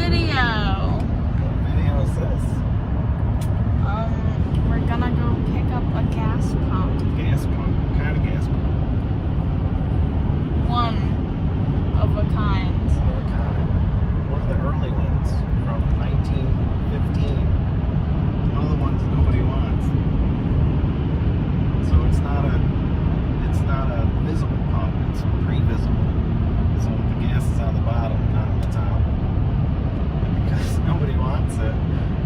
video. What video is this? We're gonna go pick up a gas pump. Gas pump. What kind of gas pump? One of a kind. What kind? One of the early ones from 1915. One of the ones nobody wants. So it's not a visible pump, it's pre-visible. So the gas is on the bottom, not on the top. And because nobody wants it,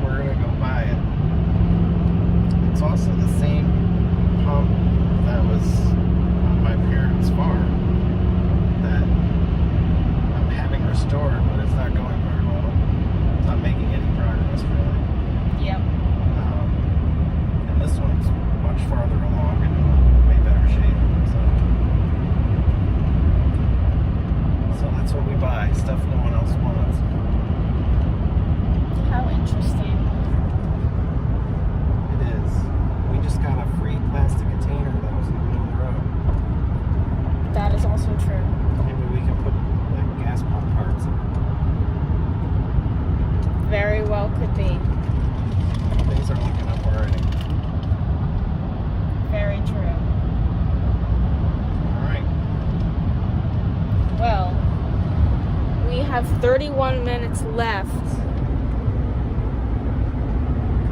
we're gonna go buy it. It's also the same pump that was on my parents' farm that I'm having restored, but it's not going very well. It's not making any progress really. Yep. And this one's much farther along and in way better shape. So that's what we buy, stuff no one else wants. How interesting. It is. We just got a free plastic container that was in the middle of the road. That is also true. Maybe we can put like gas pump parts in it. Very well could be. Things are looking up already. Very true. Alright. Well, we have 31 minutes left.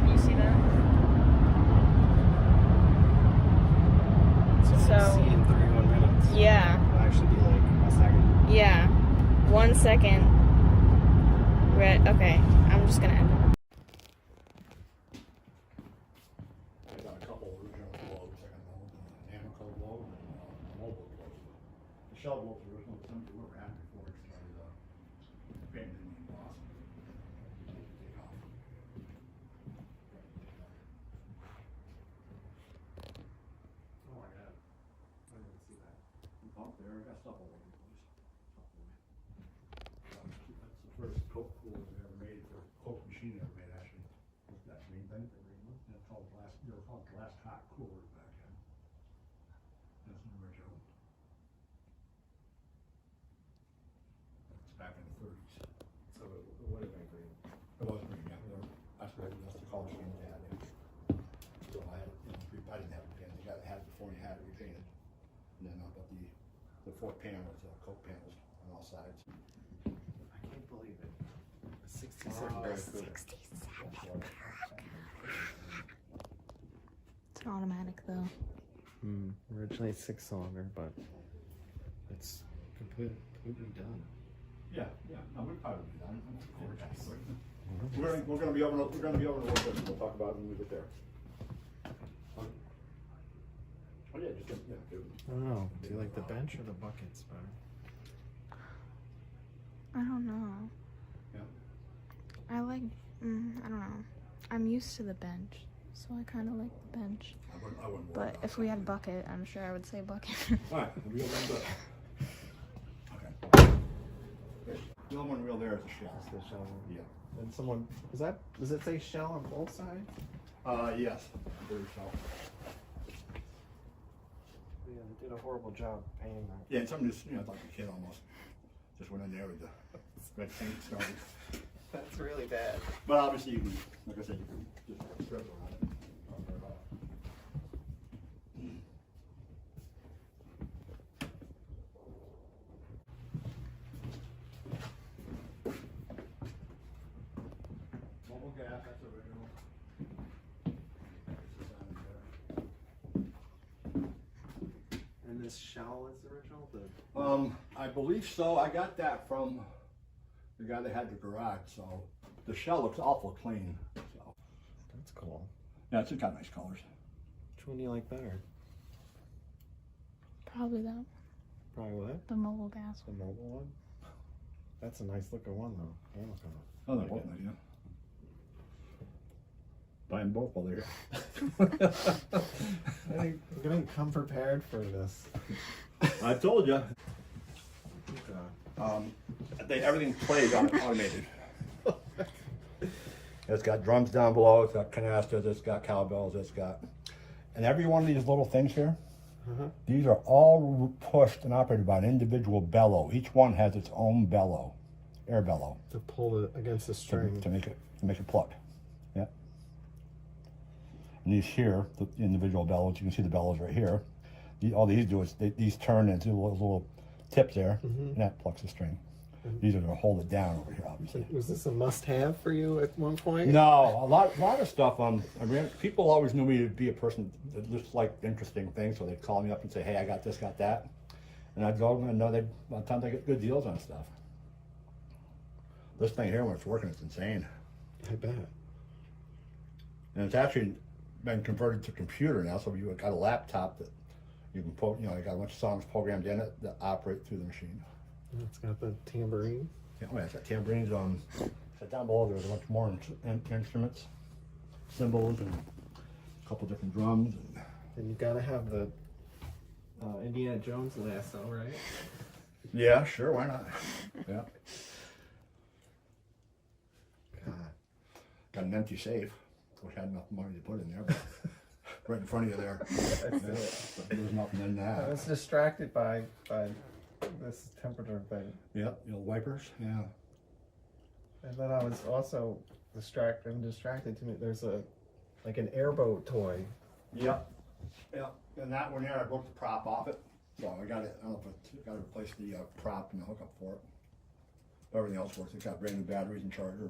Can you see that? So we'll see in 31 minutes. Yeah. It'll actually be like a second. Yeah. 1 second. Okay. I'm just gonna end it. I got a couple original globes. I got an old Amico globe and a mobile globe. The shell globes are original, but some people were had before it started painting and lost. Take off. Oh, I got it. I didn't see that. Up there, I got stuff all over the place. That's the first Coke cooler they ever made, the Coke machine ever made, actually. What's that green thing? The green one? That's called glass, they were called glass hot coolers back then. That's an original. It's back in the 30s. So it would have been green. It was green, yeah. That's the color scheme they had. So I had, I didn't have it painted. You had it before you had it repainted. And then but the fourth panel was Coke panels on all sides. I can't believe it. A 67. It's automatic though. Originally 6-cylinder, but it's completely done. Yeah. No, we're probably done. We're gonna be over to work this. We'll talk about it when we get there. Oh yeah, just yeah. I don't know. Do you like the bench or the buckets better? I don't know. Yeah. I like, I don't know. I'm used to the bench, so I kind of like the bench. I wouldn't worry But about if we had bucket, I'm sure I would say bucket. Alright, the wheel runs up. Okay. The only one wheel there is the shell. That's the shell. Yeah. And someone, does it say shell on both sides? Yes. I believe so. Yeah, they did a horrible job painting that. Yeah, and something just, like a kid almost. Just went in there with the red paint started. That's really bad. But obviously you can, like I said, you can just spread around it. Don't worry about it. Mobile gas, that's original. This is on there. And this shell is original? I believe so. I got that from the guy that had the garage, so the shell looks awful clean. So That's cool. yeah, it's got nice colors. Which one do you like better? Probably that. Probably what? The mobile gas. The mobile one? That's a nice looking one though. Amazon. Oh, they're both nice, yeah. Buy them both while they're here. I didn't come prepared for this. I told you. Okay. Everything plays automated. It's got drums down below, it's got canisters, it's got cowbells, it's got... And every one of these little things here, these are all pushed and operated by an individual bellow. Each one has its own bellow. air bellow To pull it against the string. to make it pluck. Yeah. And these here, the individual bellows, you can see the bellows right here. All these do is these turn into little tips there, and that plucks the string. These are to hold it down over here, obviously. Was this a must-have for you at one point? No, a lot of stuff. I mean, people always knew me to be a person that just liked interesting things, so they'd call me up and say, "Hey, I got this, got that," and I'd go and know that a lot of times I get good deals on stuff. This thing here, when it's working, it's insane. I bet. And it's actually been converted to computer now, so you got a laptop that you can put, you got a bunch of songs programmed in it that operate through the machine. It's got the tambourine. Yeah, it's got tambourines on. So down below there's a bunch more instruments, cymbals, and a couple different drums. And you gotta have the Indiana Jones lasso, right? Yeah, sure, why not? Yeah. God. Got an empty safe. Wish I had enough money to put in there, but right in front of you there. But there's nothing in I that. was distracted by this temperature thing. Yeah, wipers. Yeah. And then I was also distracted to me. There's like an airboat toy. Yep. Yeah. And that one there, I broke the prop off it. So I got it. I don't know if I got to replace the prop and the hookup for it. Everything else works. It's got brand new batteries and charger,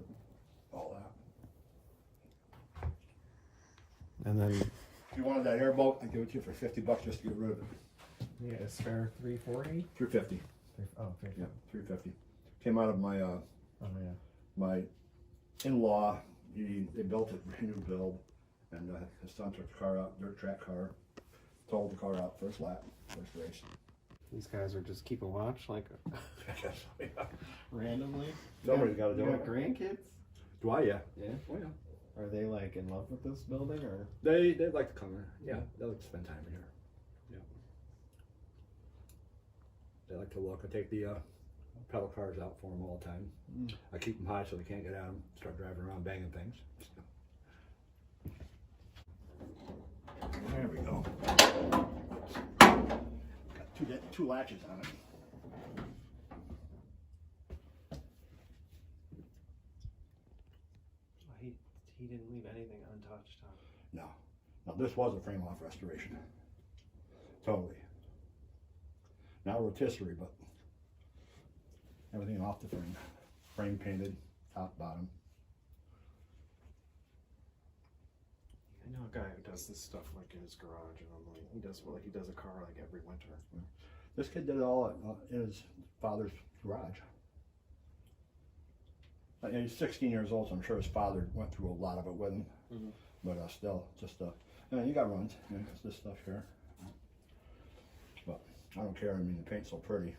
all that. And then If you wanted that airboat, I'd give it to you for $50 just to get rid of it. yeah, a spare 340. $350. Oh, 350. Yeah, $350. Came out of my Oh yeah. my in-law. They built it, brand new build, and his son took the car out, dirt track car, totaled the car out first lap, first race. These guys are just keeping watch like Yeah. randomly. Somebody's got to do You it. got grandkids? Do I? Yeah. Yeah. Oh yeah. Are they like in love with this building or? They like to come here. Yeah, they like to spend time here. Yeah. They like to look. I take the pedal cars out for them all the time. I keep them high so they can't get out and start driving around banging things. There we go. Got two latches on it. He didn't leave anything untouched, huh? No. Now this was a frame off restoration. Totally. Not rotisserie, but everything off the frame. Frame painted, top, bottom. I know a guy who does this stuff like in his garage, and I'm like, he does a car like every winter. This kid did it all in his father's garage. And he's 16 years old, so I'm sure his father went through a lot of it with him. But still, just you got runs. Yeah, it's this stuff here. But I don't care. I mean, the paint's so pretty.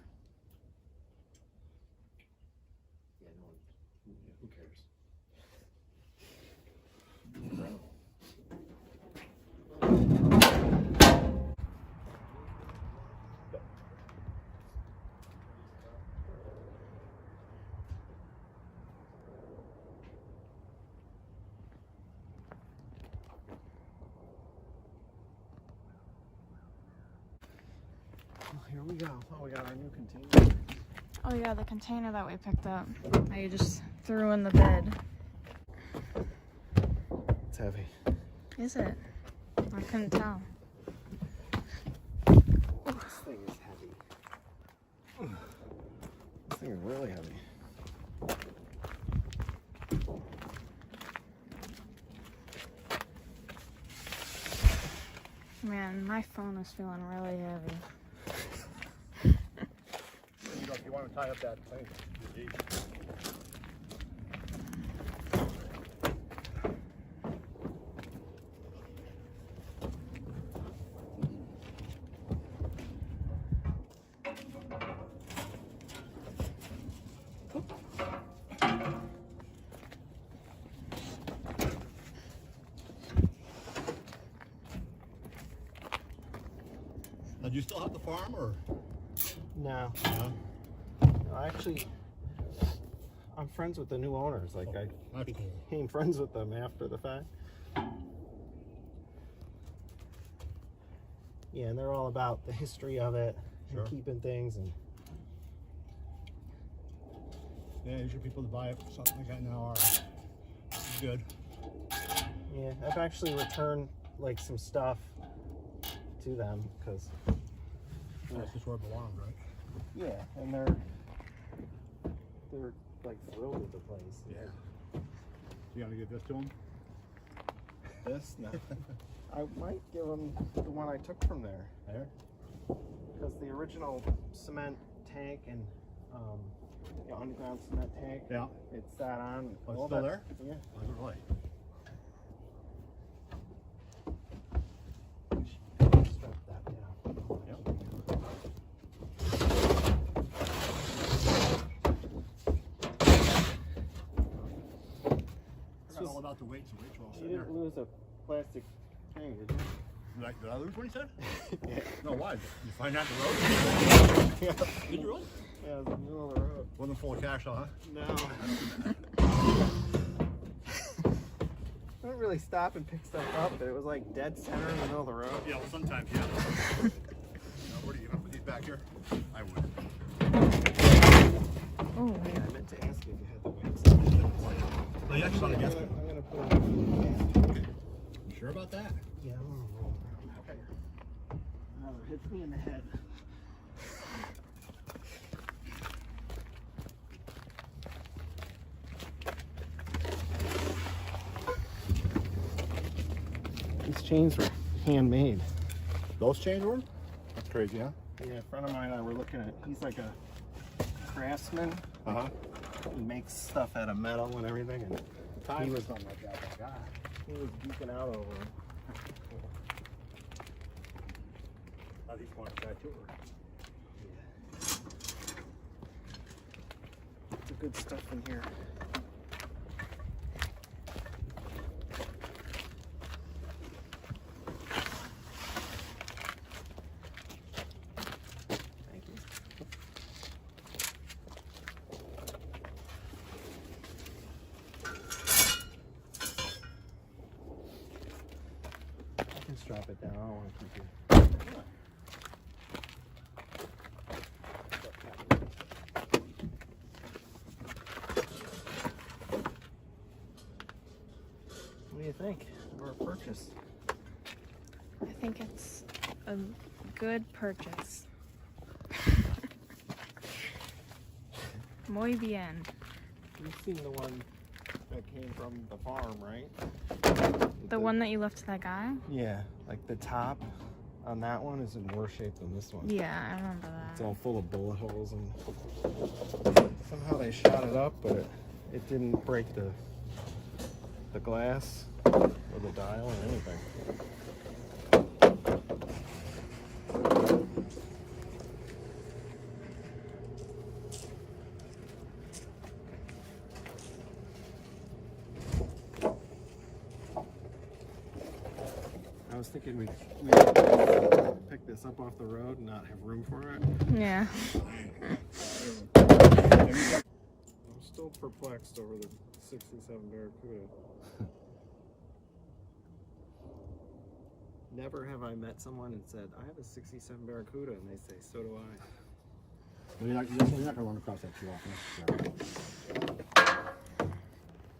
Yeah, no one. Yeah, who cares? Here we go. Oh, we got our new container. Oh yeah, the container that we picked up. That you just threw in the bed. It's heavy. Is it? I couldn't tell. This thing is heavy. This thing is really heavy. Man, my phone is feeling really heavy. If you want to tie up that thing, do you still have the farm, or? No. No? Actually, I'm friends with the new owners. Like, I That's cool. became friends with them after the fact. Yeah, and they're all about the history of it Sure. and keeping things. And Yeah, usually people that buy it for something like that now are good. Yeah, I've actually returned like some stuff to them because That's just where it belongs, right? yeah, and they're like thrilled with the place. Yeah. You gonna give this to them? This? No. I might give them the one I took from there. There? Because the original cement tank and underground cement tank, Yeah. it sat on. Oh, it's all still that- there? Yeah. Oh, is it really? Strap that down. Yep. Forgot all about the weights and weights. You didn't lose a plastic thing, did you? Did I lose what he said? Yeah. No, why? Did you find out the road? Yeah. Did you really? Yeah, it was in the middle of the road. Wasn't full of cash, though, huh? No. I didn't really stop and pick stuff up, but it was like dead center in the middle of the road. Yeah, well, sometimes, yeah. Where do you put these back here? I would. Oh, Yeah, I meant to ask you if you had the weights. Well, you actually on against it. I'm gonna put it in. You sure about that? Yeah, I'm gonna roll around out here. It hits me in the head. These chains were handmade. Those chains were? That's crazy, huh? Yeah, a friend of mine and I were looking at, he's like a craftsman. Uh-huh. He makes stuff out of metal and everything, and Time was something like that guy. he was geeking out over them. Are these ones back too? The good stuff in here. Thank you. I can strap it down. I don't want to keep you. What do you think of our purchase? I think it's a good purchase. Muy bien. You've seen the one that came from the farm, right? The one that you left to that guy? Yeah, like the top on that one is in worse shape than this one. Yeah, I remember It's that. all full of bullet holes, and somehow they shot it up, but it didn't break the glass or the dial or anything. I was thinking we'd pick this up off the road and not have room for it. Yeah. I'm still perplexed over the 67 Barracuda. Never have I met someone and said, I have a 67 Barracuda, and they say, so do I. Well, you're not going to run across that too often.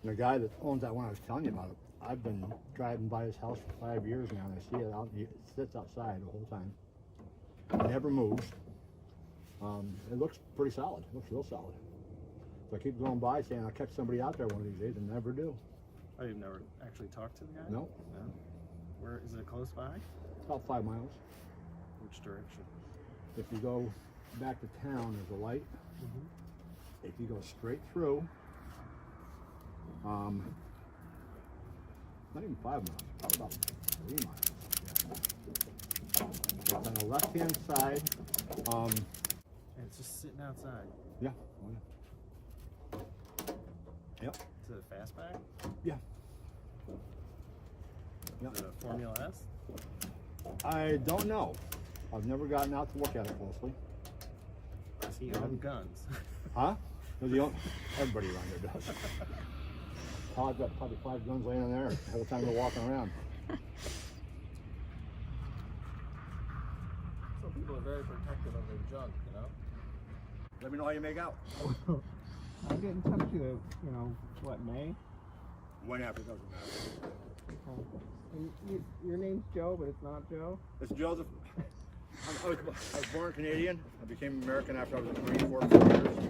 The guy that owns that one I was telling you about, I've been driving by his house for 5 years now, and I see it out. It sits outside the whole time. It never moves. It looks pretty solid. It looks real solid. So I keep going by saying I'll catch somebody out there one of these days, and never do. Oh, you've never actually talked to the guy? No. No. Where is it, close by? About 5 miles. Which direction? If you go back to town, there's a light. If you go straight through, not even 5 miles, probably about 3 miles. Yeah. It's on the left-hand side. And it's just sitting outside. Yeah. Yep. Is it a fastback? Yeah. Yep. Is it a Formula S? I don't know. I've never gotten out to look at it closely. Does he own guns? Huh? Everybody around here does. Todd's got probably 5 guns laying in there the whole time they're walking around. Some people are very protective of their junk, you know? Let me know how you make out. I'll get in touch with you, what, May? Whenever, it doesn't matter. Okay. And your name's Joe, but it's not Joe? It's Joseph. I was born Canadian. I became American after I was in the Marine Corps for 4 years.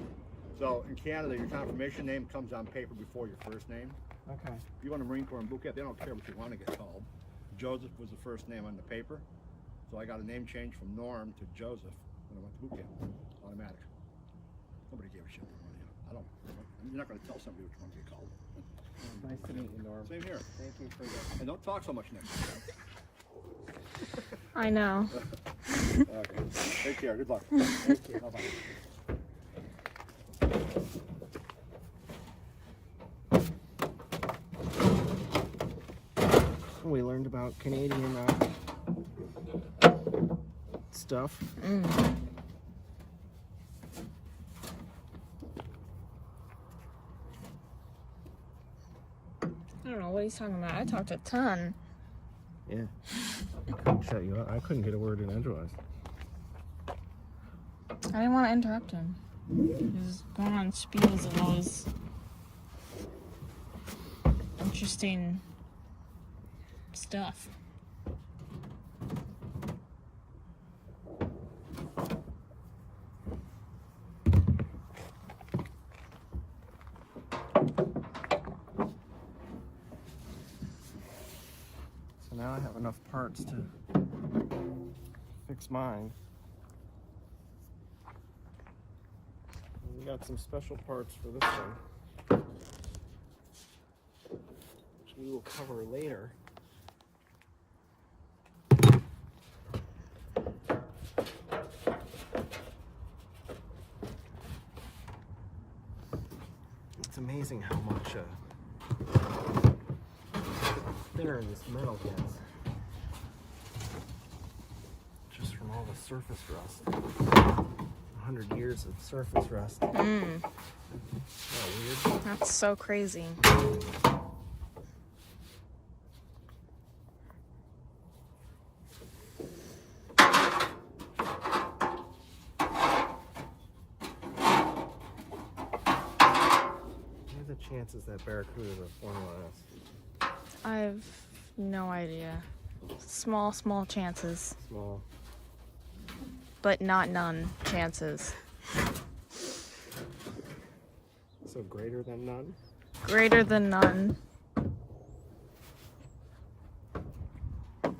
So in Canada, your confirmation name comes on paper before your first name. Okay. If you want a Marine Corps in boot camp, they don't care what you want to get called. Joseph was the first name on the paper. So I got a name change from Norm to Joseph when I went to boot camp. Automatic. Nobody gave a shit. You're not going to tell somebody which one to get called. Nice to meet you, Norm. Same here. Thank you for that. And don't talk so much next time. I know. Okay. Take care. Good luck. Thank you. Bye-bye. We learned about Canadian stuff. I don't know what he's talking about. I talked a ton. Yeah. I couldn't shut you up. I couldn't get a word in edgewise. I didn't want to interrupt him. He was going on spiels of all his interesting stuff. So now I have enough parts to fix mine. We got some special parts for this one, which we will cover later. It's amazing how much thinner this metal gets just from all the surface rust. 100 years of surface rust. Isn't that weird? That's so crazy. What are the chances that Barracuda is a Formula S? I have no idea. Small chances, Small. but not none chances. So greater than none? Greater than none. I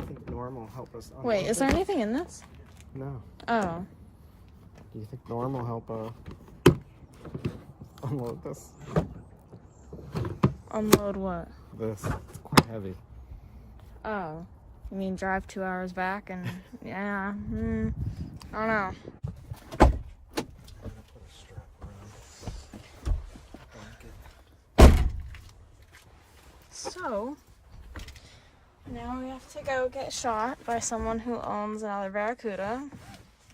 think Norm will help us unload Wait, is there this? anything in this? No. Oh. Do you think Norm will help unload this? Unload what? This. It's quite heavy. Oh. You mean drive 2 hours back and yeah. I don't know. I'm gonna put a strap around. So now we have to go get shot by someone who owns another Barracuda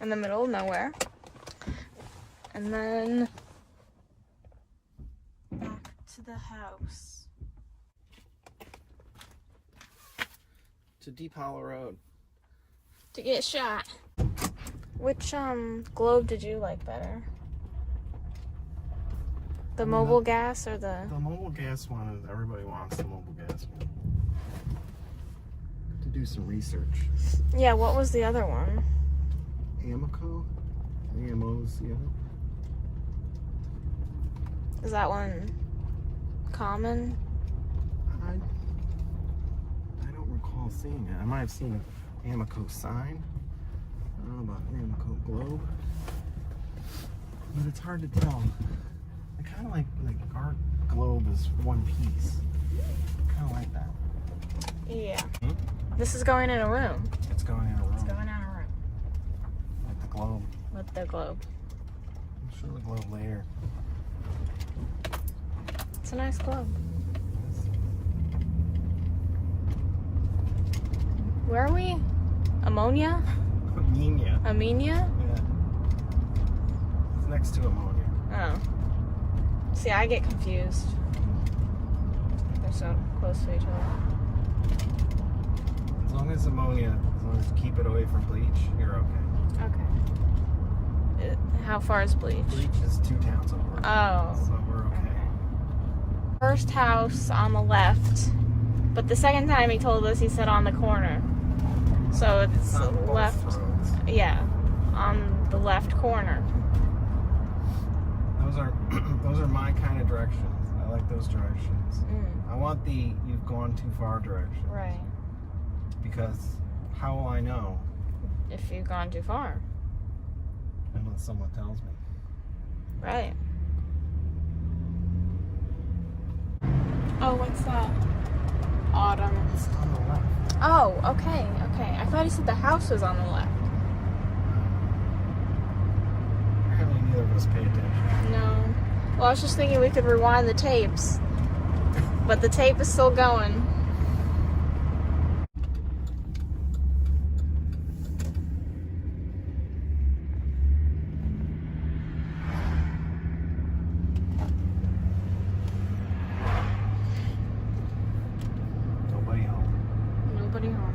in the middle of nowhere. And then back to the house. To Deep Hollow Road. To get shot. Which globe did you like better? The mobile gas or the... The mobile gas one is, everybody wants the mobile gas one. To do some research. Yeah, what was the other one? Amoco? AMOs, yeah. Is that one common? I don't recall seeing it. I might have seen an Amoco sign. I don't know about an Amoco globe. But it's hard to tell. I kind of like our globe is one piece. Kind of like that. Yeah. This is going in a room. It's going in a room. It's going in a room. Like the globe. With the globe. I'll show the globe later. It's a nice globe. Where are we? Ammonia? Ammonia. Ammonia? Yeah. It's next to ammonia. Oh. See, I get confused. They're so close to each other. As long as ammonia, as long as you keep it away from bleach, you're okay. Okay. How far is Bleach? Bleach is 2 towns over. Oh. So we're okay. First house on the left, but the second time he told us, he said on the corner. So it's on both left. roads. Yeah, on the left corner. Those are my kind of directions. I like those directions. Mm, I want the you've gone too far direction. right. Because how will I know If you've gone too far. unless someone tells me? Right. Oh, what's that? Autumn. It's on the left. Oh, okay, okay. I thought he said the house was on the left. Apparently neither of us pay attention. No. Well, I was just thinking we could rewind the tapes. But the tape is still going. Nobody home. Nobody home.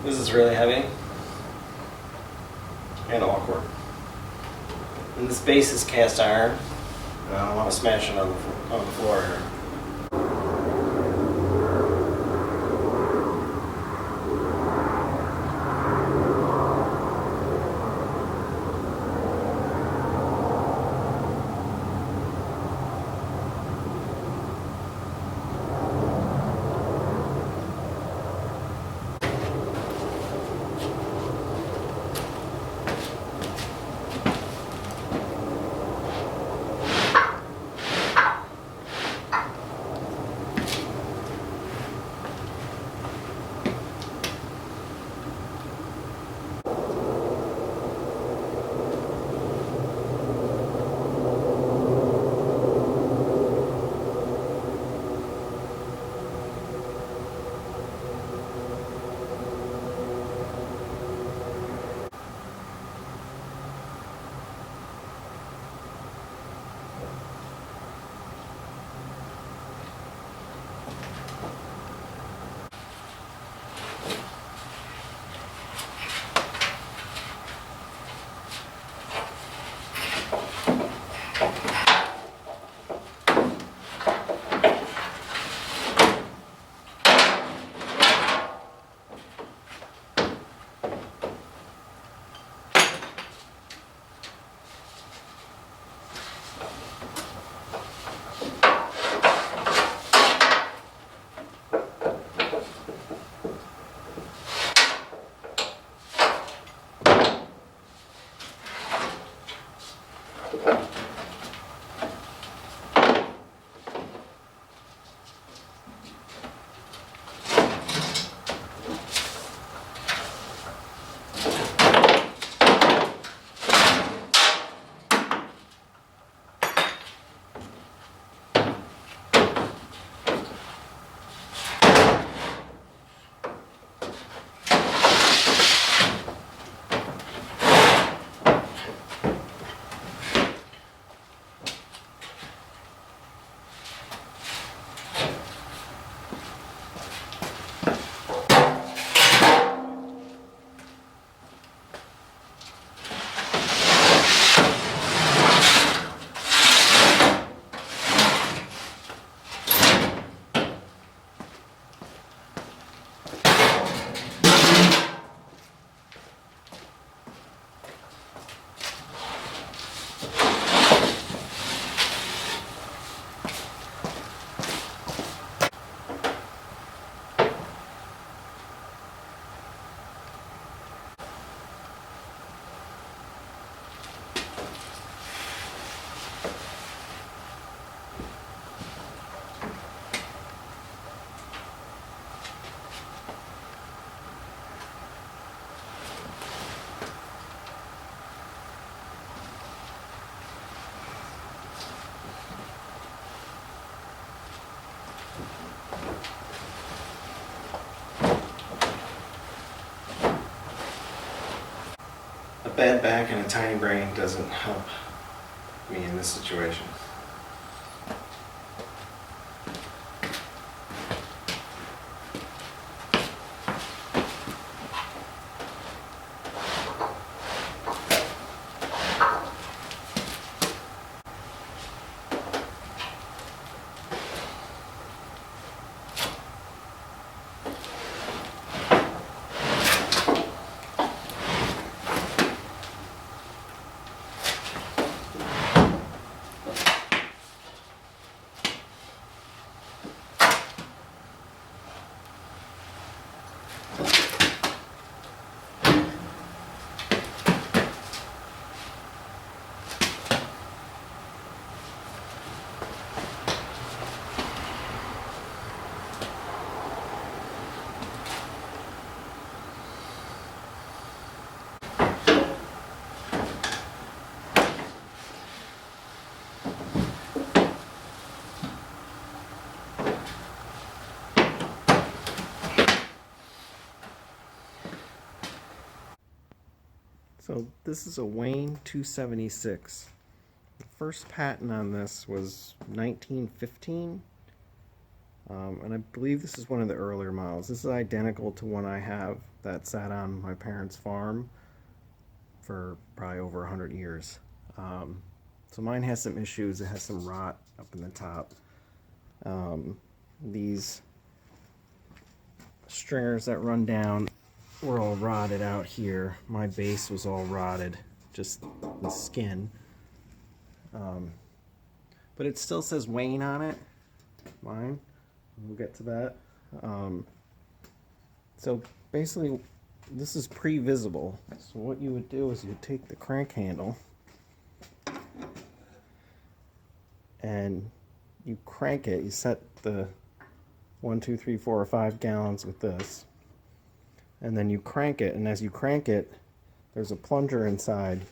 This is really heavy and awkward. And this base is cast iron. And I don't want to smash it on the floor here. A bad back and a tiny brain doesn't help me in this situation. So this is a Wayne 276. The first patent on this was 1915. And I believe this is one of the earlier models. This is identical to one I have that sat on my parents' farm for probably over 100 years. So mine has some issues. It has some rot up in the top. These stringers that run down were all rotted out here. My base was all rotted, just the skin. But it still says Wayne on it, mine. We'll get to that. So basically, this is pre-visible. So what you would do is you take the crank handle and you crank it. You set the 1, 2, 3, 4, or 5 gallons with this, and then you crank it. And as you crank it, there's a plunger inside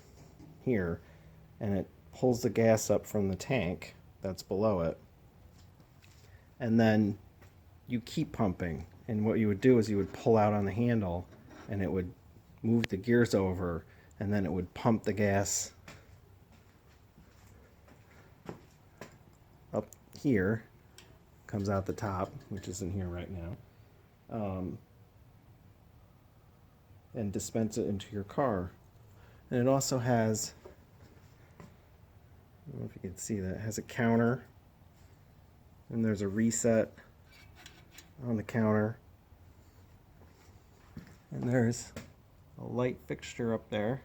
here, and it pulls the gas up from the tank that's below it. And then you keep pumping. And what you would do is you would pull out on the handle, and it would move the gears over, and then it would pump the gas up here, comes out the top, which is in here right now, and dispense it into your car. And it also has, I don't know if you can see that, it has a counter, and there's a reset on the counter, and there's a light fixture up there,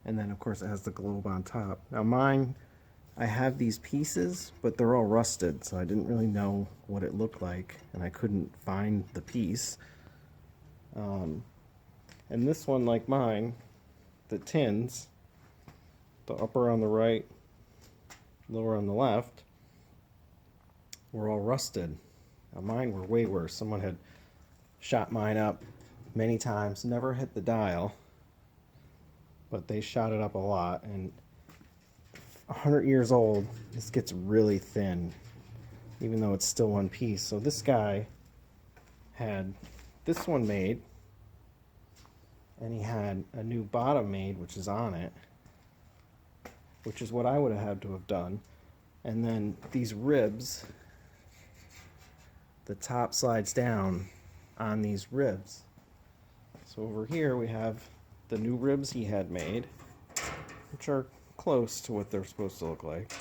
and then of course it has the globe on top. Now mine, I have these pieces, but they're all rusted, so I didn't really know what it looked like, and I couldn't find the piece. And this one, like mine, the tins, the upper on the right, lower on the left, were all rusted. Now mine were way worse. Someone had shot mine up many times, never hit the dial, but they shot it up a lot, and 100 years old, this gets really thin, even though it's still one piece. So this guy had this one made, and he had a new bottom made, which is on it, which is what I would have had to have done. And then these ribs, the top slides down on these ribs. So over here we have the new ribs he had made, which are close to what they're supposed to look like.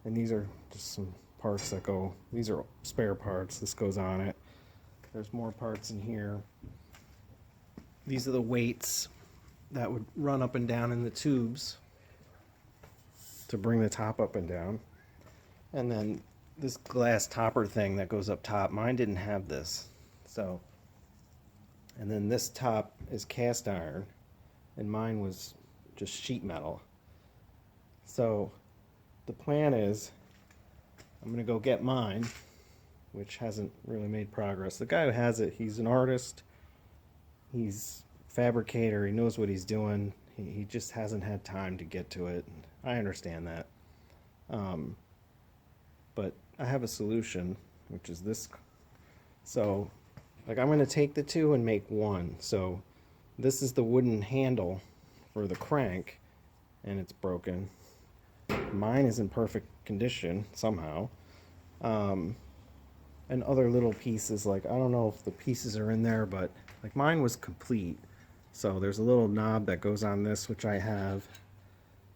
And these are just some parts that go, these are spare parts, this goes on it. There's more parts in here. These are the weights that would run up and down in the tubes to bring the top up and down. And then this glass topper thing that goes up top, mine didn't have this. So, and then this top is cast iron, and mine was just sheet metal. So the plan is I'm going to go get mine, which hasn't really made progress. The guy who has it, he's an artist, he's a fabricator, he knows what he's doing. He just hasn't had time to get to it. I understand that. But I have a solution, which is this. So, like, I'm going to take the two and make one. So this is the wooden handle for the crank, and it's broken. Mine is in perfect condition somehow. And other little pieces, like, I don't know if the pieces are in there, but like mine was complete. So there's a little knob that goes on this, which I have.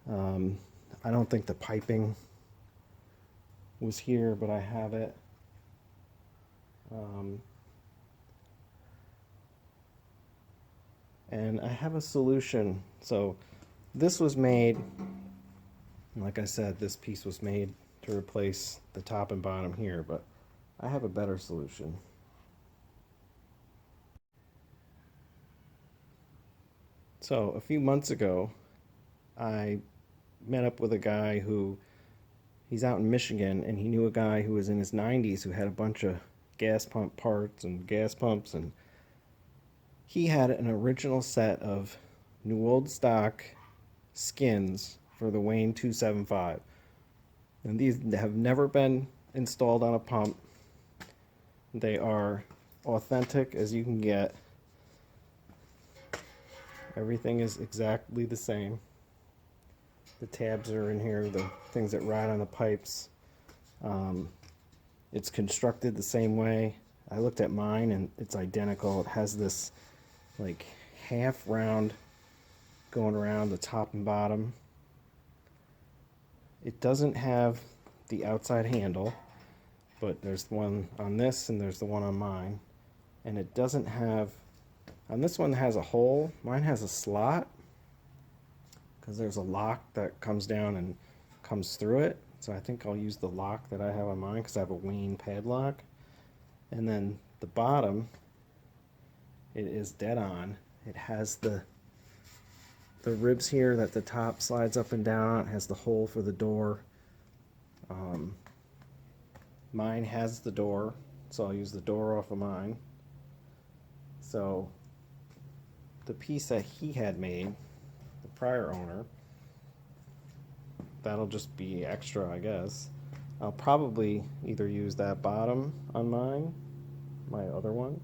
I don't think the piping was here, but I have it. And I have a solution. So this was made, like I said, this piece was made to replace the top and bottom here, but I have a better solution. So a few months ago, I met up with a guy who, he's out in Michigan, and he knew a guy who was in his 90s who had a bunch of gas pump parts and gas pumps, and he had an original set of new old stock skins for the Wayne 275. And these have never been installed on a pump. They are authentic as you can get. Everything is exactly the same. The tabs are in here, the things that ride on the pipes. It's constructed the same way. I looked at mine and it's identical. It has this like half round going around the top and bottom. It doesn't have the outside handle, but there's one on this and there's the one on mine. And it doesn't have, on this one has a hole, mine has a slot, because there's a lock that comes down and comes through it. So I think I'll use the lock that I have on mine because I have a Wayne padlock. And then the bottom, it is dead on. It has the ribs here that the top slides up and down. It has the hole for the door. Mine has the door, so I'll use the door off of mine. So the piece that he had made, the prior owner, that'll just be extra, I guess. I'll probably either use that bottom on mine, my other one,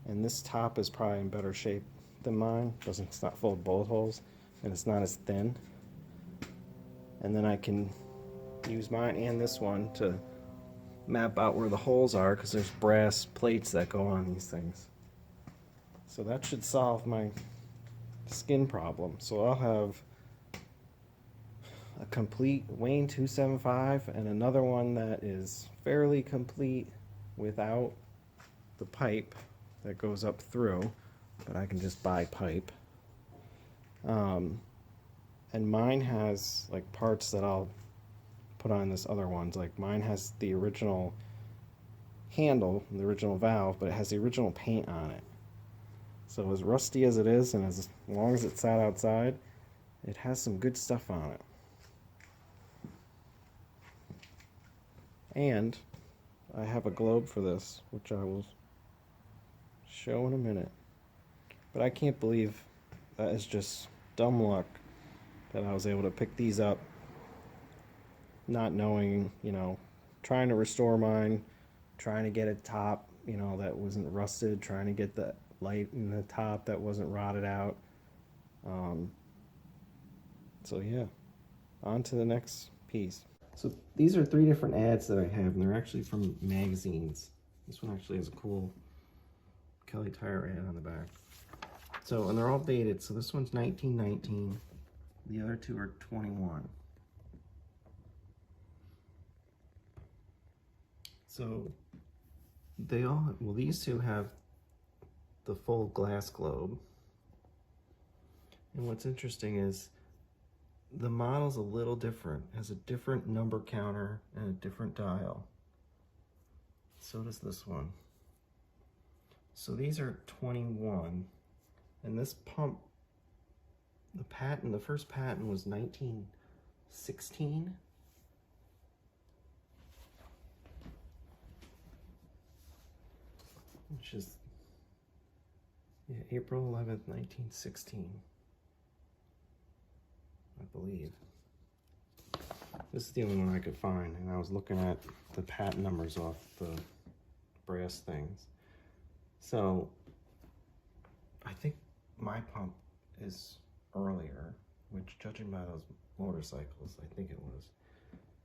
and this top is probably in better shape than mine. It's not full of bullet holes, and it's not as thin. And then I can use mine and this one to map out where the holes are, because there's brass plates that go on these things. So that should solve my skin problem. So I'll have a complete Wayne 275 and another one that is fairly complete without the pipe that goes up through, but I can just buy pipe. And mine has like parts that I'll put on this other one's. Like mine has the original handle, the original valve, but it has the original paint on it. So as rusty as it is, and as long as it sat outside, it has some good stuff on it. And I have a globe for this, which I will show in a minute. But I can't believe that is just dumb luck that I was able to pick these up, not knowing, you know, trying to restore mine, trying to get a top, you know, that wasn't rusted, trying to get the light in the top that wasn't rotted out. So yeah, on to the next piece. So these are 3 different ads that I have, and they're actually from magazines. This one actually has a cool Kelly Tire ad on the back. So, and they're all dated. So this one's 1919. The other 2 are 21. So they all, well, these 2 have the full glass globe. And what's interesting is the model's a little different. It has a different number counter and a different dial. So does this one. So these are 21. And this pump, the patent, the first patent was 1916. Which is, yeah, April 11th, 1916. I believe. This is the only one I could find, and I was looking at the patent numbers off the brass things. So I think my pump is earlier, which judging by those motorcycles, I think it was.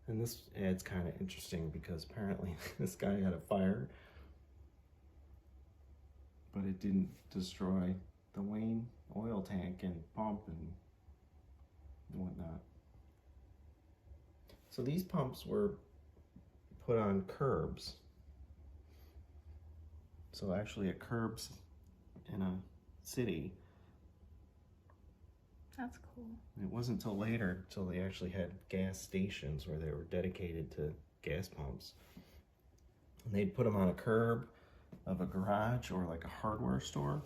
And this ad's kind of interesting because apparently this guy had a fire, but it didn't destroy the Wayne oil tank and pump and whatnot. So these pumps were put on curbs. So actually at curbs in a city. That's cool. It wasn't until later, till they actually had gas stations where they were dedicated to gas pumps. And they'd put them on a curb of a garage or like a hardware store.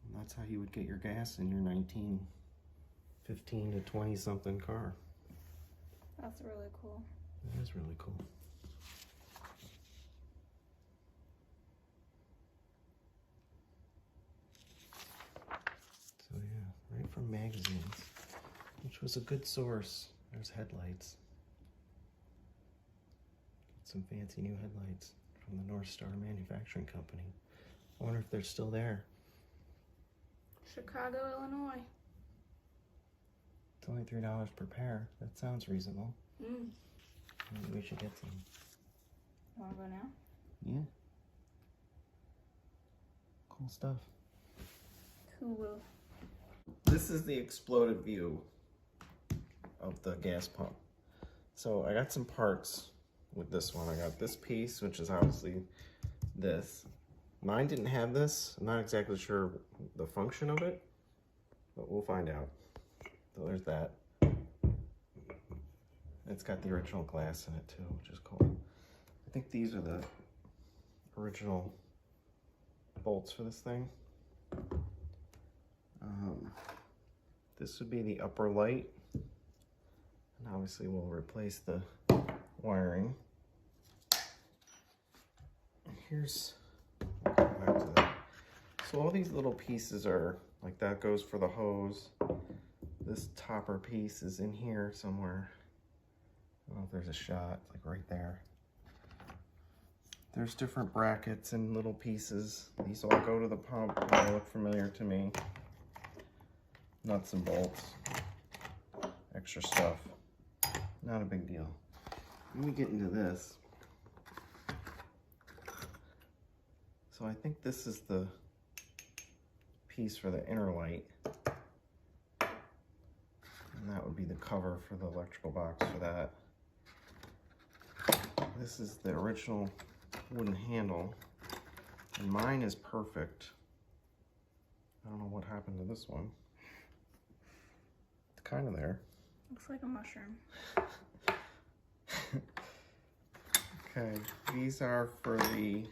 And that's how you would get your gas in your 1915 to 20 something car. That's really cool. That is really cool. So yeah, right from magazines, which was a good source. There's headlights. Some fancy new headlights from the North Star Manufacturing Company. I wonder if they're still there. Chicago, Illinois. It's only $3 per pair. That sounds reasonable. Maybe we should get some. Wanna go now? Yeah. Cool stuff. Cool. This is the exploded view of the gas pump. So I got some parts with this one. I got this piece, which is obviously this. Mine didn't have this. I'm not exactly sure the function of it, but we'll find out. So there's that. It's got the original glass in it too, which is cool. I think these are the original bolts for this thing. This would be the upper light. And obviously we'll replace the wiring. And here's, we'll go back to that. So all these little pieces are, like that goes for the hose. This topper piece is in here somewhere. I don't know if there's a shot, like right there. There's different brackets and little pieces. These all go to the pump. They look familiar to me. Nuts and bolts. Extra stuff. Not a big deal. Let me get into this. So I think this is the piece for the inner light. And that would be the cover for the electrical box for that. This is the original wooden handle. And mine is perfect. I don't know what happened to this one. It's kind of there. Looks like a mushroom. Okay, these are for the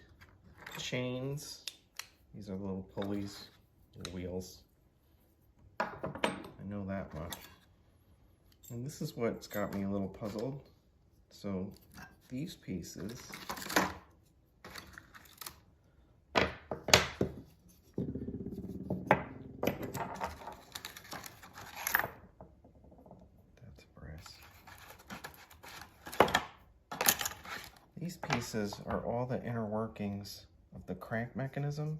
chains. These are little pulleys, little wheels. I know that much. And this is what's got me a little puzzled. So these pieces these pieces are all the inner workings of the crank mechanism.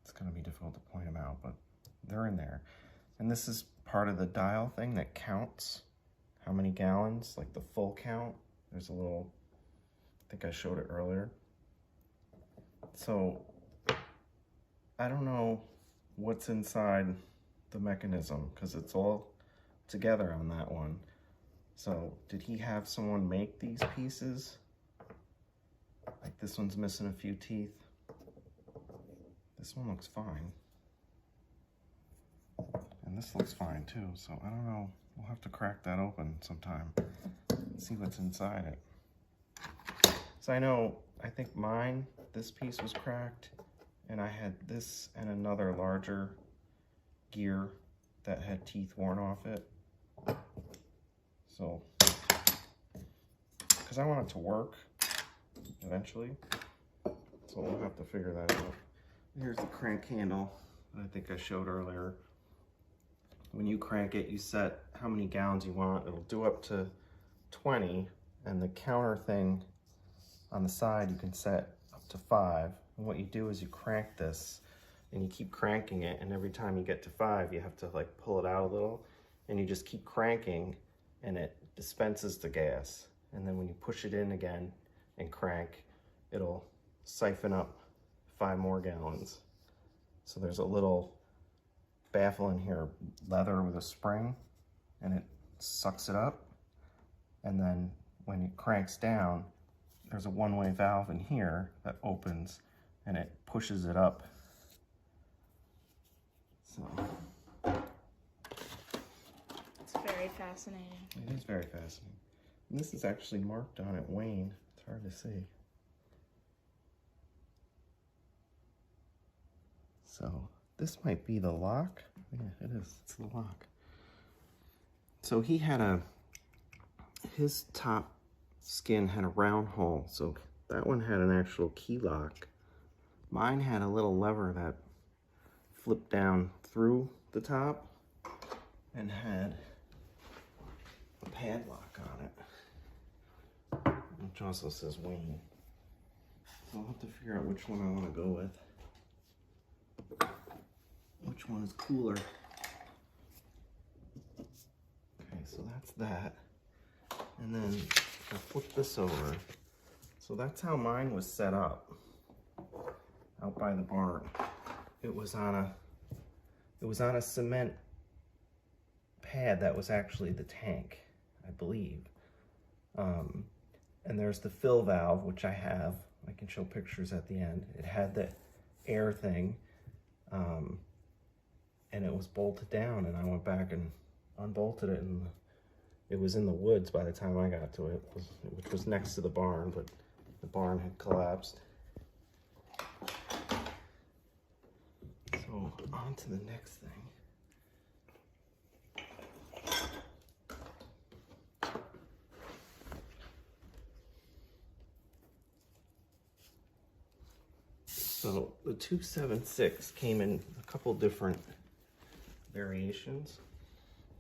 It's going to be difficult to point them out, but they're in there. And this is part of the dial thing that counts how many gallons, like the full count. There's a little, I think I showed it earlier. So I don't know what's inside the mechanism because it's all together on that one. So did he have someone make these pieces? Like this one's missing a few teeth. This one looks fine. And this looks fine too, so I don't know. We'll have to crack that open sometime and see what's inside it. So I think mine, this piece was cracked, and I had this and another larger gear that had teeth worn off it. So, because I want it to work eventually, so we'll have to figure that out. Here's the crank handle that I think I showed earlier. When you crank it, you set how many gallons you want. It'll do up to 20, and the counter thing on the side you can set up to 5. And what you do is you crank this, and you keep cranking it, and every time you get to 5, you have to like pull it out a little, and you just keep cranking, and it dispenses the gas. And then when you push it in again and crank, it'll siphon up 5 more gallons. So there's a little baffle in here, leather with a spring, and it sucks it up. And then when it cranks down, there's a one-way valve in here that opens and it pushes it up. So It's very fascinating. it is very fascinating. And this is actually marked on it, Wayne. It's hard to see. So this might be the lock. Yeah, it is. It's the lock. So he had his top skin had a round hole. So that one had an actual key lock. Mine had a little lever that flipped down through the top and had a padlock on it, which also says Wayne. So I'll have to figure out which one I want to go with. Which one is cooler? Okay, so that's that. And then I'll flip this over. So that's how mine was set up out by the barn. It was on a cement pad that was actually the tank, I believe. And there's the fill valve, which I have. I can show pictures at the end. It had the air thing, and it was bolted down, and I went back and unbolted it, and it was in the woods by the time I got to it, which was next to the barn, but the barn had collapsed. So on to the next thing. So the 276 came in a couple different variations.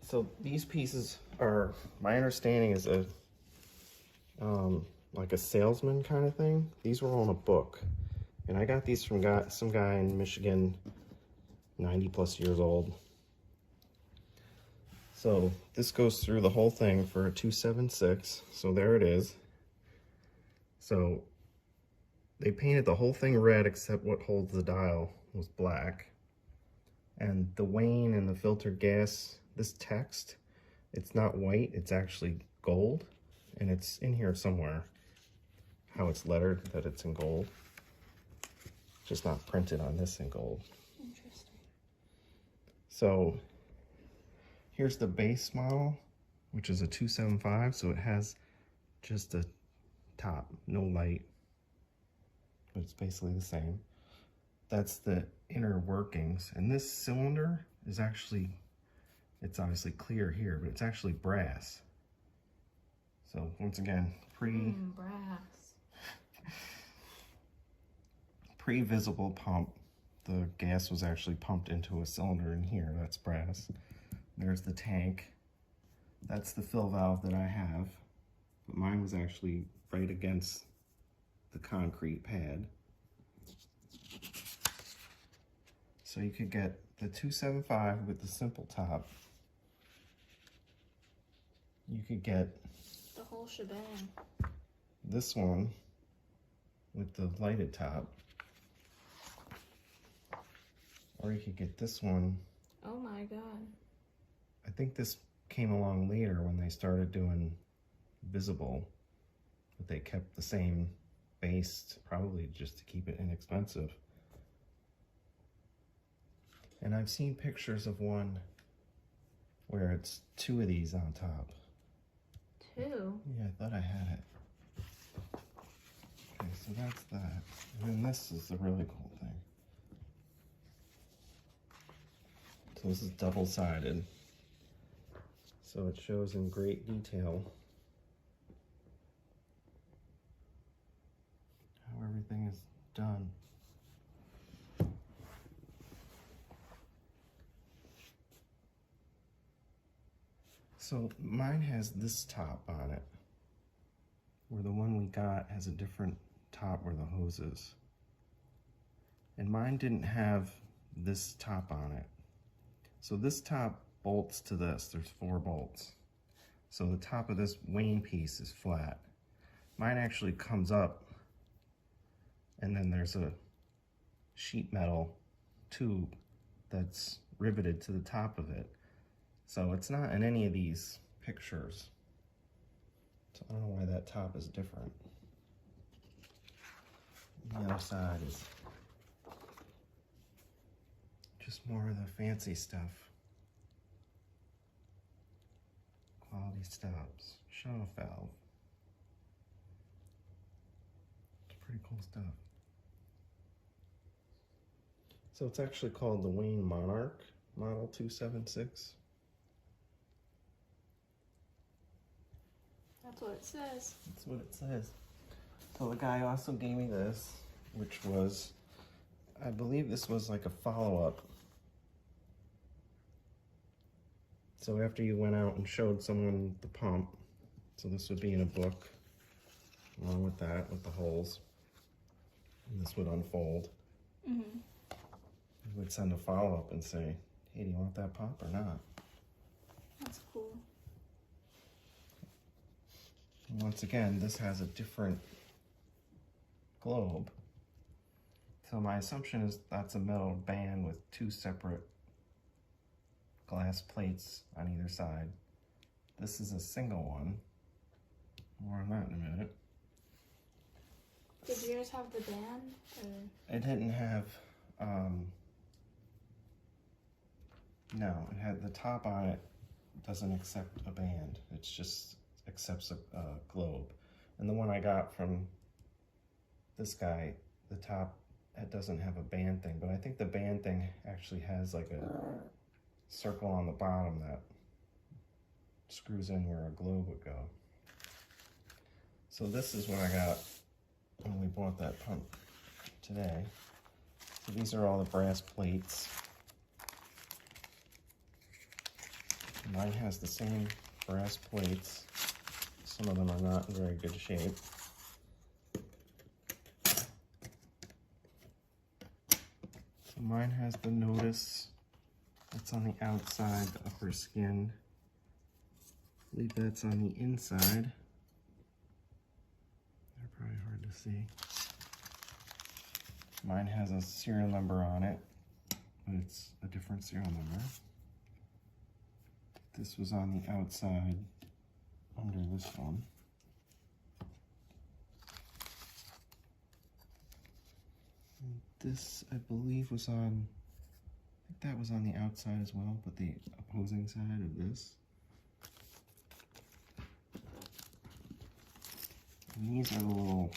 So these pieces are, my understanding is a like a salesman kind of thing. These were on a book, and I got these from some guy in Michigan, 90 plus years old. So this goes through the whole thing for a 276. So there it is. So they painted the whole thing red except what holds the dial was black. And the wane and the filtered gas, this text, it's not white, it's actually gold. And it's in here somewhere, how it's lettered that it's in gold. Just not printed on this in gold. Interesting. So here's the base model, which is a 275. So it has just a top, no light, but it's basically the same. That's the inner workings. And this cylinder is actually, it's obviously clear here, but it's actually brass. So once again, brass. Pre-visible pump. The gas was actually pumped into a cylinder in here. That's brass. There's the tank. That's the fill valve that I have. But mine was actually right against the concrete pad. So you could get the 275 with the simple top. You could get The whole shebang. this one with the lighted top. Or you could get this one. Oh my god. I think this came along later when they started doing visible, but they kept the same base, probably just to keep it inexpensive. And I've seen pictures of one where it's two of these on top. Two? Yeah, I thought I had it. Okay, so that's that. And then this is the really cool thing. So this is double-sided. So it shows in great detail how everything is done. So mine has this top on it, where the one we got has a different top where the hose is. And mine didn't have this top on it. So this top bolts to this, there's 4 bolts. So the top of this wane piece is flat. Mine actually comes up, and then there's a sheet metal tube that's riveted to the top of it. So it's not in any of these pictures. So I don't know why that top is different. The other side is just more of the fancy stuff. Quality stops, shut-off valve. It's pretty cool stuff. So it's actually called the Wayne Monarch Model 276. That's what it says. That's what it says. So the guy also gave me this, which was, I believe this was like a follow-up. So after you went out and showed someone the pump, so this would be in a book, along with that, with the holes. And this would unfold. Mm-hmm. You would send a follow-up and say, hey, do you want that pump or not? That's cool. And once again, this has a different globe. So my assumption is that's a metal band with two separate glass plates on either side. This is a single one. More on that in a minute. Did yours have the band? Or? It didn't have, no, it had the top on it, doesn't accept a band. It just accepts a globe. And the one I got from this guy, the top, it doesn't have a band thing, but I think the band thing actually has like a circle on the bottom that screws in where a globe would go. So this is what I got when we bought that pump today. So these are all the brass plates. Mine has the same brass plates. Some of them are not in very good shape. So mine has the notice that's on the outside, the upper skin. I believe that's on the inside. They're probably hard to see. Mine has a serial number on it, but it's a different serial number. This was on the outside under this one. And this, I believe, was on, I think that was on the outside as well, but the opposing side of this. And these are the little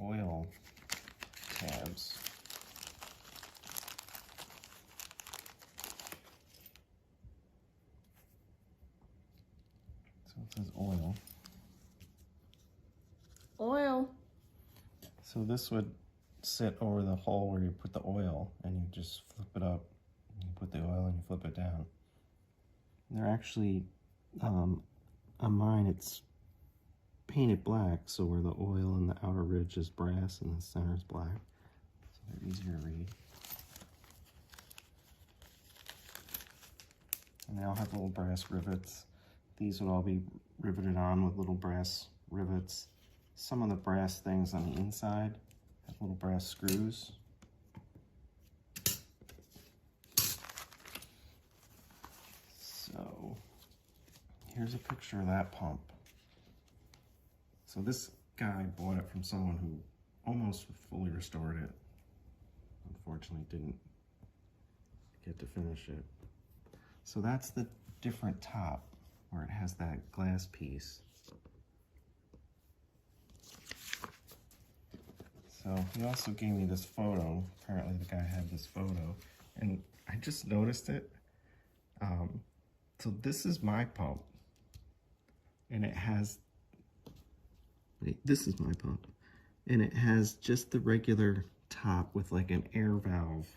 oil tabs. So it says oil. Oil. So this would sit over the hole where you put the oil, and you just flip it up. You put the oil and you flip it down. And they're actually, on mine it's painted black, so where the oil and the outer ridge is brass and the center is black. So they're easier to read. And they all have little brass rivets. These would all be riveted on with little brass rivets. Some of the brass things on the inside have little brass screws. So here's a picture of that pump. So this guy bought it from someone who almost fully restored it. Unfortunately didn't get to finish it. So that's the different top where it has that glass piece. So he also gave me this photo. Apparently the guy had this photo, and I just noticed it. So this is my pump, and it has, wait, this is my pump, and it has just the regular top with like an air valve,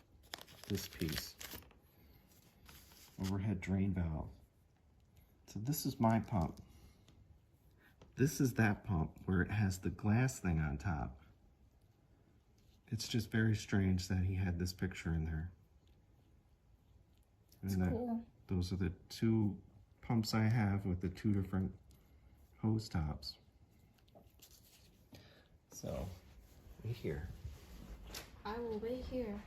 this piece, overhead drain valve. So this is my pump. This is that pump where it has the glass thing on top. It's just very strange that he had this picture in there. That's cool. Those are the two pumps I have with the two different hose tops. So, wait here. I will wait here.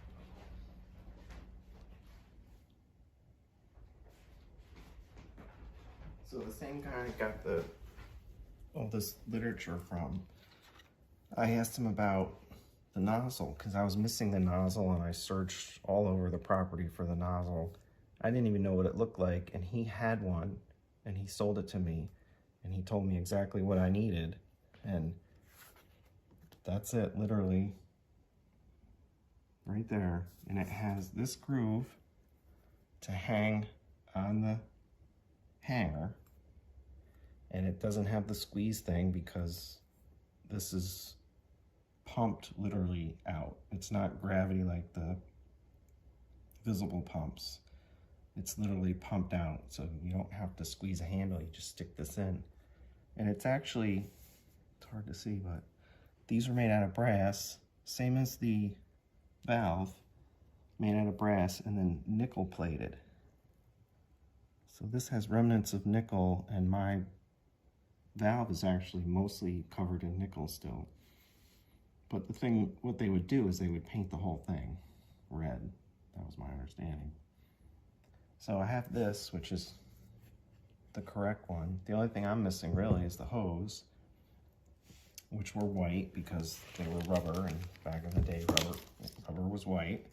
So the same guy I got all this literature from, I asked him about the nozzle, because I was missing the nozzle and I searched all over the property for the nozzle. I didn't even know what it looked like, and he had one, and he sold it to me, and he told me exactly what I needed, and that's it, literally, right there. And it has this groove to hang on the hanger, and it doesn't have the squeeze thing because this is pumped literally out. It's not gravity like the visible pumps. It's literally pumped out, so you don't have to squeeze a handle, you just stick this in. And it's actually, it's hard to see, but these are made out of brass, same as the valve, made out of brass and then nickel plated. So this has remnants of nickel, and my valve is actually mostly covered in nickel still. But the thing, what they would do is they would paint the whole thing red. That was my understanding. So I have this, which is the correct one. The only thing I'm missing really is the hose, which were white because they were rubber, and back in the day rubber was white.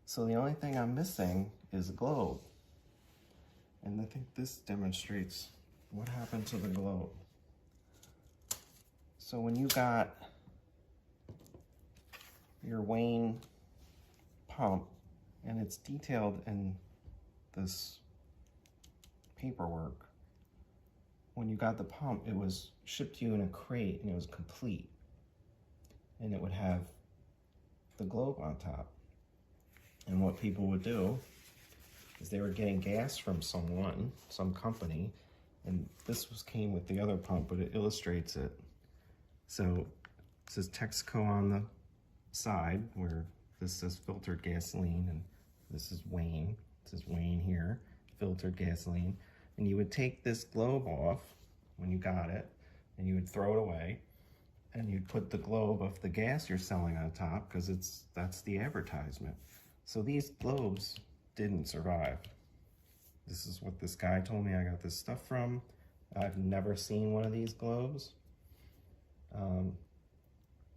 So the only thing I'm missing is a globe. And I think this demonstrates what happened to the globe. So when you got your Wayne pump, and it's detailed in this paperwork, when you got the pump, it was shipped to you in a crate, and it was complete. And it would have the globe on top. And what people would do is they were getting gas from someone, some company, and this came with the other pump, but it illustrates it. So it says Texaco on the side, where this says filtered gasoline, and this is Wayne. It says Wayne here, filtered gasoline. And you would take this globe off when you got it, and you would throw it away, and you'd put the globe of the gas you're selling on top, because that's the advertisement. So these globes didn't survive. This is what this guy told me I got this stuff from. I've never seen one of these globes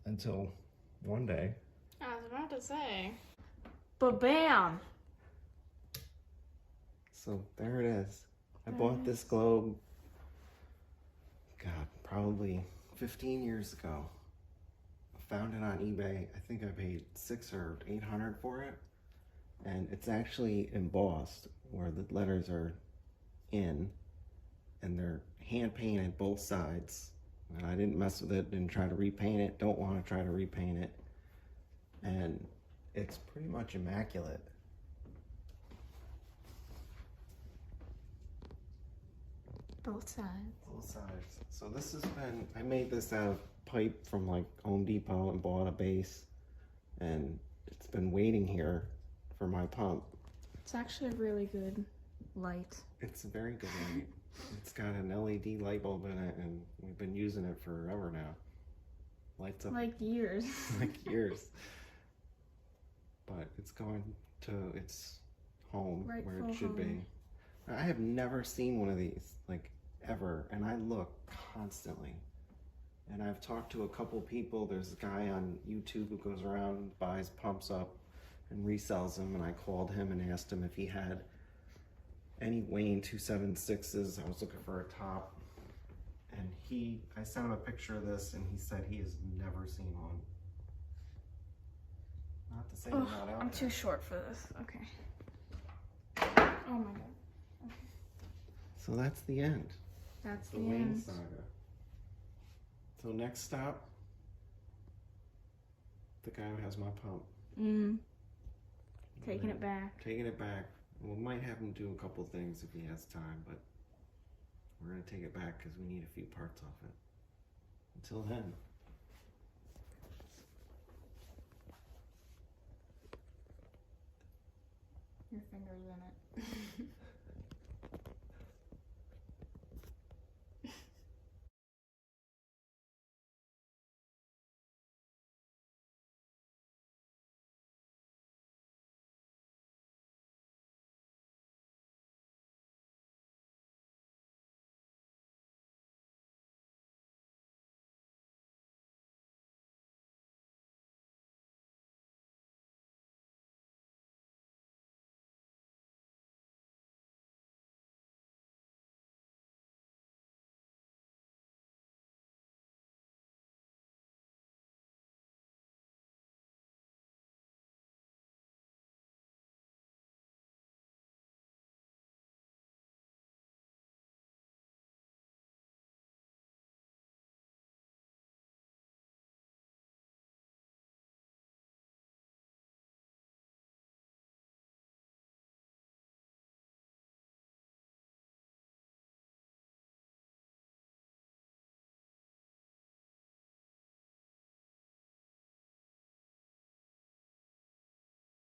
until one day. I was about to say. But bam! So there it is. I bought this globe, God, probably 15 years ago. I found it on eBay. I think I paid $600 or $800 for it. And it's actually embossed where the letters are in, and they're hand painted both sides. And I didn't mess with it, didn't try to repaint it, don't want to try to repaint it. And it's pretty much immaculate. Both sides. Both sides. So this has been, I made this out of pipe from like Home Depot and bought a base. And it's been waiting here for my pump. It's actually a really good light. It's a very good light. It's got an LED light bulb in it, and we've been using it forever now. Lights up Like years. like years. But it's going to its home, where it should be. I have never seen one of these, like, ever, and I look constantly. And I've talked to a couple people. There's a guy on YouTube who goes around and buys pumps up and resells them, and I called him and asked him if he had any Wayne 276s. I was looking for a top, and I sent him a picture of this, and he said he has never seen one. Not to say they're not out I'm there. too short for this. Okay. Oh my god. Okay. So that's the end. That's The the Wayne end. saga. So next stop, the guy who has my pump. Taking it back. Taking it back. We might have him do a couple things if he has time, but we're going to take it back because we need a few parts off it. Until then. Your finger's in it.